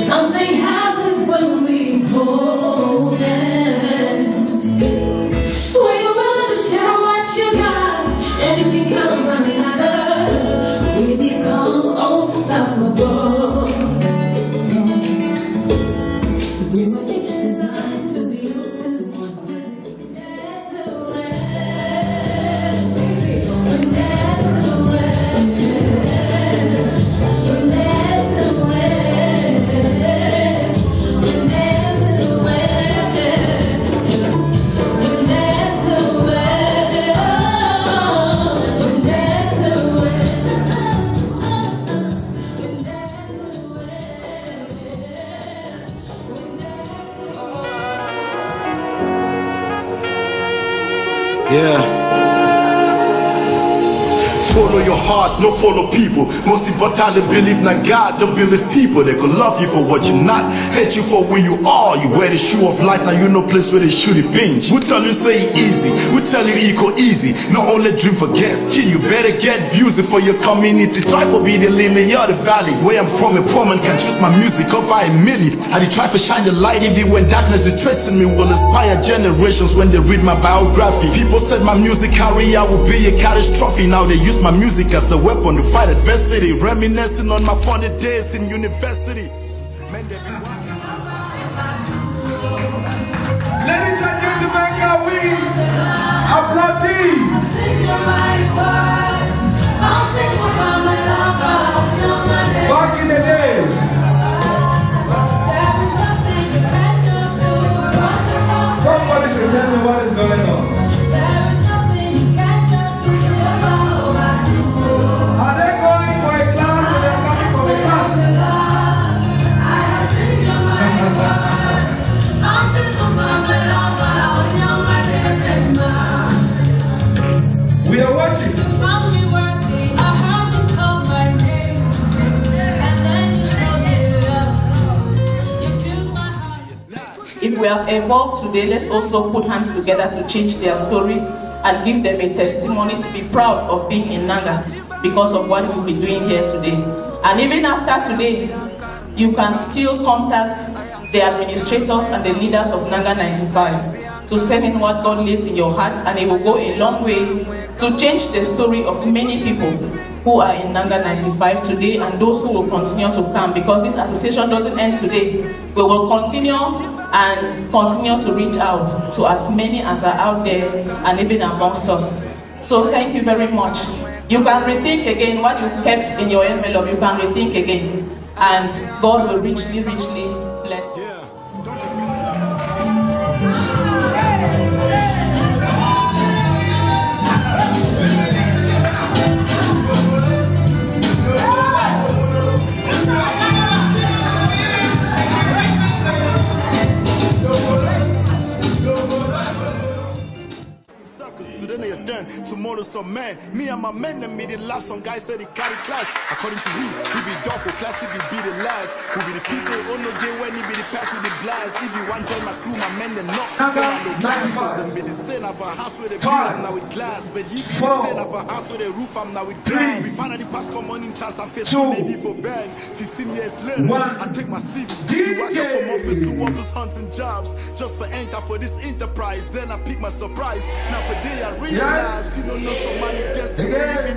Something happens when we hold hands. When you're willing to share what you got, and you can count on another, we become unstoppable. We were each designed to be used to one thing. That's the way. That's the way. Yeah. Follow your heart, no follow people. Most importantly, believe not God, don't believe people. They could love you for what you're not, hate you for who you are. You wear the shoe of life, now you know place where they shoot it pinch. We tell you say easy, we tell you equal easy. Not only dream for get skin, you better get music for your community. Try for be the lily of the valley. Where I'm from, a poor man can choose my music over a million. I did try for shine the light even when darkness is threatening me. Will inspire generations when they read my biography. People said my music career will be a catastrophe. Now they use my music as a weapon to fight adversity. Reminiscing on my funny days in university. Ladies and gentlemen, can we applaud these? Back in the days. Somebody should tell me what is going on. Are they going for a class or they're coming from a class? We are watching. If we have evolved today, let's also put hands together to change their story and give them a testimony to be proud of being in Nanga because of what we'll be doing here today. And even after today, you can still contact the administrators and the leaders of Nanga95 to send in what God lays in your heart, and it will go a long way to change the story of many people who are in Nanga95 today and those who will continue to come, because this association doesn't end today. We will continue and continue to reach out to as many as are out there and even amongst us. So thank you very much. You can rethink again what you kept in your envelope. You can rethink again, and God will richly, richly bless you. Tomorrow some man, me and my men them made it laugh. Some guys said they carry class. According to we be dog for class, if we be the last. Who be the feast, they own no game when he be the pass with the blast. If you want join my crew, my men them not. Stay on the glass, cause them be the stain of a house with a build, I'm now with glass. But you be the stain of a house with a roof, I'm now with glass. We finally pass common in chance and face maybe for bad. 15 years later, I take my CV. You work out from office to office hunting jobs. Just for enter for this enterprise. Then I pick my surprise. Now for day I realize you don't know so many guests in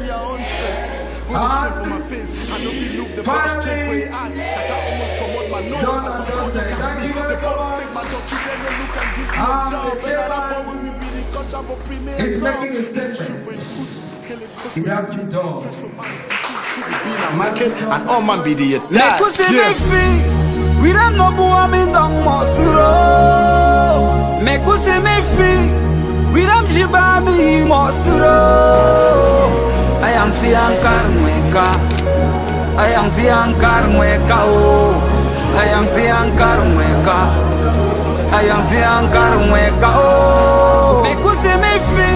your own self. Go the shit for my face. I know you look the best straight for your eye. That I almost come out my nose. I suppose you catch me. The boss take my donkey, then they look and give me a job. And that boy will be the culture for premier. He's making a statement. He has to talk. And all man be the attack. We don't know who I'm in the Mosro. Make us see me free. We don't jiba me Mosro. I am si ankar mweka. I am si ankar mweka. Oh, I am si ankar mweka. I am si ankar mweka. Oh, make us see me free.